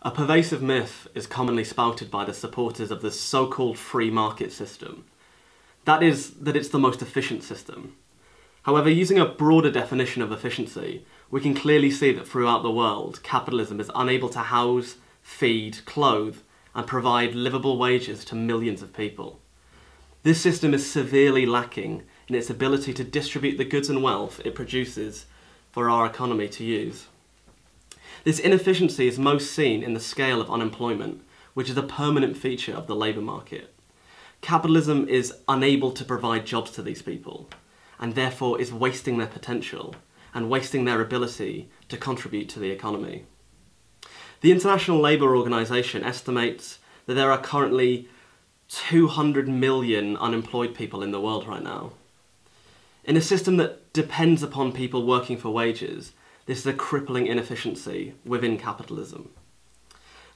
A pervasive myth is commonly spouted by the supporters of the so-called free market system. That is, that it's the most efficient system. However, using a broader definition of efficiency, we can clearly see that throughout the world, capitalism is unable to house, feed, clothe, and provide livable wages to millions of people. This system is severely lacking in its ability to distribute the goods and wealth it produces for our economy to use. This inefficiency is most seen in the scale of unemployment, which is a permanent feature of the labour market. Capitalism is unable to provide jobs to these people, and therefore is wasting their potential and wasting their ability to contribute to the economy. The International Labour Organization estimates that there are currently 200 million unemployed people in the world right now. In a system that depends upon people working for wages, this is a crippling inefficiency within capitalism.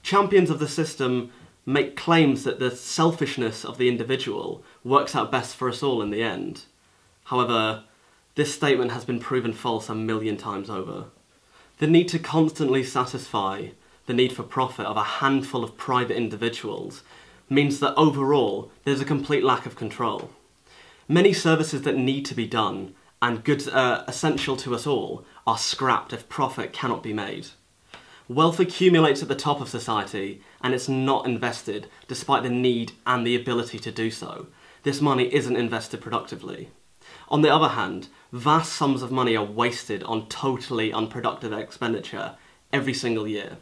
Champions of the system make claims that the selfishness of the individual works out best for us all in the end. However, this statement has been proven false a million times over. The need to constantly satisfy the need for profit of a handful of private individuals means that overall there's a complete lack of control. Many services that need to be done and goods essential to us all are scrapped if profit cannot be made. Wealth accumulates at the top of society and it's not invested despite the need and the ability to do so. This money isn't invested productively. On the other hand, vast sums of money are wasted on totally unproductive expenditure every single year.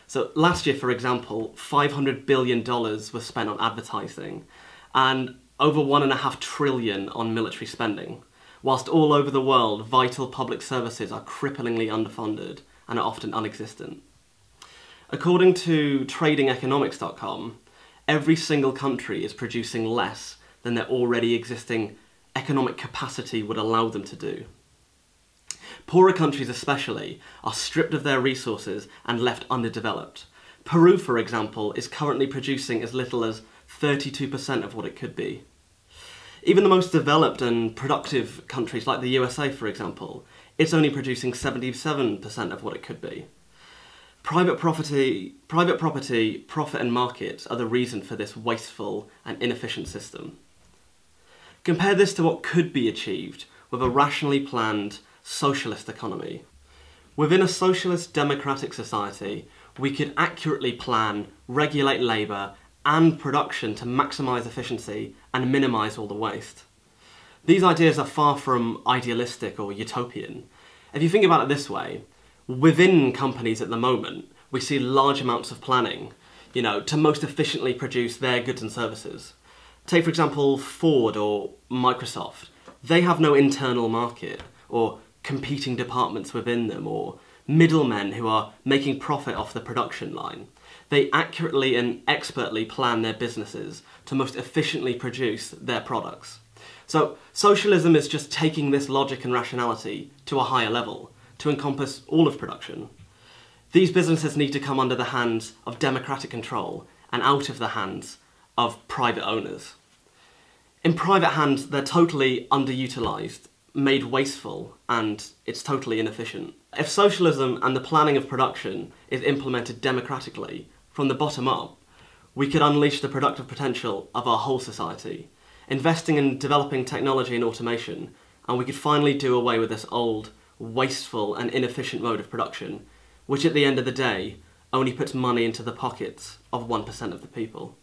So last year, for example, $500 billion was spent on advertising and over $1.5 trillion on military spending, whilst all over the world vital public services are cripplingly underfunded and are often non-existent. According to tradingeconomics.com, every single country is producing less than their already existing economic capacity would allow them to do. Poorer countries especially are stripped of their resources and left underdeveloped. Peru, for example, is currently producing as little as 32% of what it could be. Even the most developed and productive countries like the USA, for example, it's only producing 77% of what it could be. Private property, profit and markets are the reason for this wasteful and inefficient system. Compare this to what could be achieved with a rationally planned socialist economy. Within a socialist democratic society, we could accurately plan, regulate labour and production to maximise efficiency and minimise all the waste. These ideas are far from idealistic or utopian. If you think about it this way, within companies at the moment, we see large amounts of planning, to most efficiently produce their goods and services. Take, for example, Ford or Microsoft. They have no internal market or competing departments within them or middlemen who are making profit off the production line. They accurately and expertly plan their businesses to most efficiently produce their products. So socialism is just taking this logic and rationality to a higher level to encompass all of production. These businesses need to come under the hands of democratic control and out of the hands of private owners. In private hands, they're totally underutilised, made wasteful, and it's totally inefficient. If socialism and the planning of production is implemented democratically, from the bottom up, we could unleash the productive potential of our whole society, investing in developing technology and automation, and we could finally do away with this old, wasteful and inefficient mode of production, which at the end of the day only puts money into the pockets of 1% of the people.